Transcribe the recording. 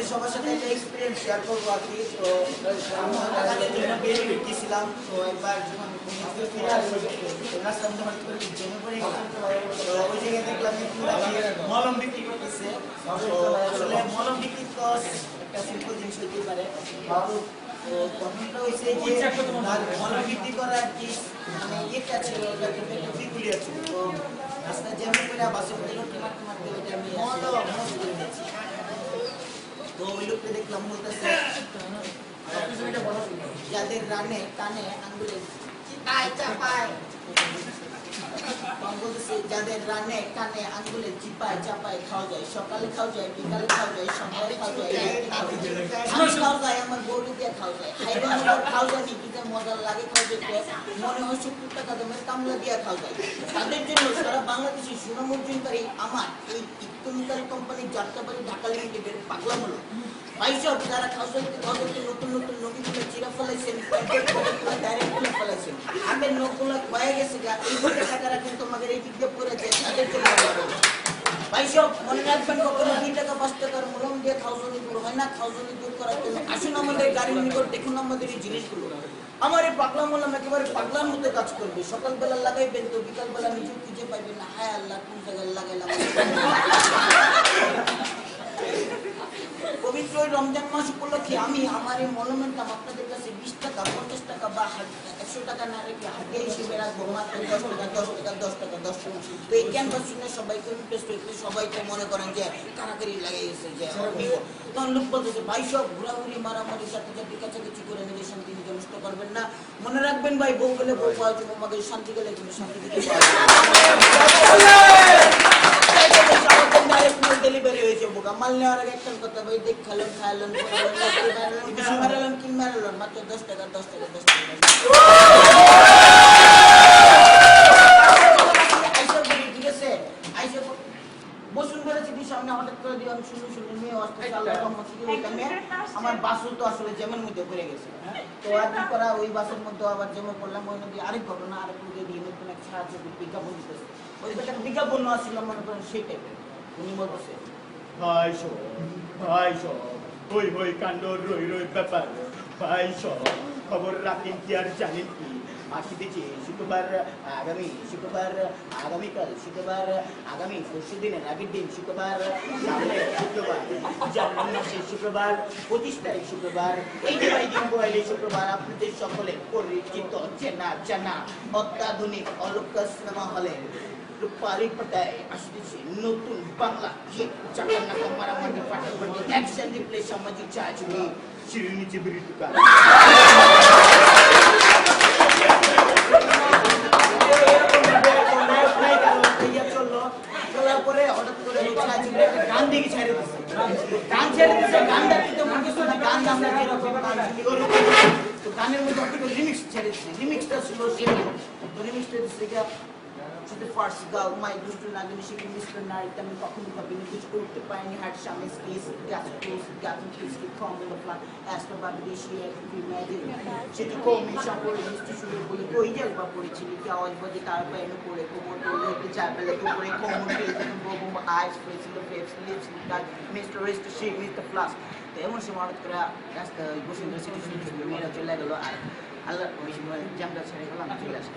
সবার সাথে একটা এক্সপিরিয়েন্স শেয়ার করবো আর কি। তো আমি কাজের জন্য বেরিয়ে গেছিলাম, তো একবার যখন ফিরে আসবো রাস্তার মধ্যে হঠাৎ করে জমে পড়ে গেলাম। তো ওই জায়গায় দেখলাম মলম বিক্রি করতেছে। তো আসলে মলম বিক্রি তো একটা সিম্পল জিনিস হইতেই পারে, তো প্রথমটা হয়েছে যে মলম বিক্রি করার কি মানে ইয়েটা ছিল, একটা বিকুলিয়া ছিল। তো রাস্তায় জ্যামে করে বাসের মধ্যে লোককে মারতে মারতে ওইটা আমি দিয়েছি। তো ওই লোককে দেখলাম বলতেছে যাদের রানে কানে আঙ্গুলে চিপায় চাপায়, বলতেছে যাদের রানে কানে আঙ্গুলে চিপায় চাপায় খাওয়া যায়, সকালে খাওয়া যায়, বিকালে খাওয়া যায়, সন্ধ্যায় খাওয়া যায়, খাওয়া যায়, আমার বউকে দিয়ে খাওয়া যায়, খাওয়া যায় নিকিতে মজার লাগে খাওয়া যায়, মনে হয় 70 টাকা দামের কামলা দিয়ে খাওয়া যায়। তাদের জন্য সারা বাংলাদেশে সুনাম অর্জনকারী আমার এই কেমিক্যাল কোম্পানি যাত্রাবাড়ি ঢাকা লিমিটেডের পাগলামূলক ভাইসব যারা খাওয়াতে নতুন নতুন নদীগুলো চিরা ফেলাইছেন, ডাইরেক্ট করে ফেলাইছেন, আগের নখগুলো হয়ে গেছে, এই টাকারা কিন্তু আমাদের এই দিক দিয়ে পড়েছে, তাদের জন্য ভাইসব মনে রাখবেন কখনো 2 টাকা 5 টাকার মলম দিয়ে খাওয়ানি দূর হয় না। খাওয়ানি দূর করার জন্য আসুন আমাদের গাড়ির নিকট দেখুন আমাদের এই জিনিসগুলো। আমার এই পাগলা মলম একেবারে পাগলার মধ্যে কাজ করবে। সকালবেলা লাগাইবেন তো বিকালবেলা নিজে খুঁজে পাইবেন না, হায় আল্লাহ কোন জায়গায় লাগাইলাম। পবিত্র রমজান মাস উপলক্ষে আমি আমার এই মলমের দাম আপনাদের কাছে 20 টাকা 50 টাকা বা 100 টাকা না রেখে হাতে হিসেবে রাখবো, মাত্র 10 টাকা 10 টাকা 10 টাকা 10 টাকা। তো এই ক্যাম্পাস শুনে সবাইকে ইন্টারেস্ট হয়েছে, সবাই তো মনে করেন যে কারাকারি লাগিয়ে গেছে যে নিব। তখন লোক বলতেছে ভাই সব ঘোরাঘুরি মারামারি সাথে সাথে কাছাকাছি করে নিজের শান্তি নিজে নষ্ট করবেন না। মনে রাখবেন ভাই বউ গেলে বউ পাওয়া যাবে, আমাদের শান্তি গেলে কিন্তু শান্তি দিতে পাওয়া ডেলিভারি হয়েছে বোকা মাল নেওয়ার আগে একটা কথা ভাই দেখ খালন খাইলেন মারালেন কি মারালেন মাত্র 10 টাকা 10 টাকা 10 টাকা। ঠিক আছে আইসা বসুন করেছি সামনে হঠাৎ করে দিয়ে আমি শুনে শুনে মেয়ে আসতেছে আল্লাহ আমার বাসও তো আসলে জ্যামের মধ্যে পড়ে গেছে। তো আর কি করা, ওই বাসের মধ্যে আবার জ্যামে পড়লাম। ওই নদী আরেক ঘটনা আরেক নদী দিয়ে নতুন এক সাহায্য বিজ্ঞাপন দিতেছে, ওই একটা বিজ্ঞাপন আসছিল মনে করেন সেই টাইপের। উনি বলতেছে ভাই সব হই হই কাণ্ড রই রই ব্যাপার ভাই সব খবর রাখেন কি আর জানেন কি আসিতেছে শুক্রবার আগামীকাল শুক্রবার আগামী পরশু দিনের আগের দিন শুক্রবার জানুয়ারি মাসের শুক্রবার 25 তারিখ শুক্রবার এই যে দিন বয়ালি শুক্রবার আপনাদের সকলে পরিচিত চেনা অত্যাধুনিক অলৌকিক সিনেমা হলে রূপালী পর্দায় আসতেছে নতুন বাংলা হিট চাকানাকা মারামারি ফাটাফাটি অ্যাকশন রিপ্লে সামাজিক চাচুরি শিরুনি চিবিরি টুকা চলার পরে হঠাৎ করে গান দেখে ছেড়ে দিচ্ছে, গানটা কিন্তু গান আমরা যেরকম তো গানের মধ্যে রিমিক্স ছেড়ে দিচ্ছে। রিমিক্সটা ছিল তো রিমিক্সটা দিচ্ছে শুধু ফার্স্ট গাও মাই দুষ্টু নাগিনী শিখি মিস্টার নারী তেমন কখনো ভাবিনি কিছু করতে পারিনি হাট সামনে স্পেস সেটি কমে সাপড়ে মিষ্টি শুরু বলে কই যাস বা পড়েছিলি কি আওয়াজ বাজে তার পায়ে পড়ে কোমর তৈরি হতে চায় পেলে কোমরে কোমর পেয়ে আইস করেছিল ফেপস লিপস মিস্টার রেস্ট শিখ মিস্টার প্লাস। তো এমন সময় হঠাৎ করে রাস্তা বসুন্ধরা সিটি মেয়েরা চলে গেলো আর আল্লাহ জ্যামটা ছেড়ে গেলাম চলে আসে।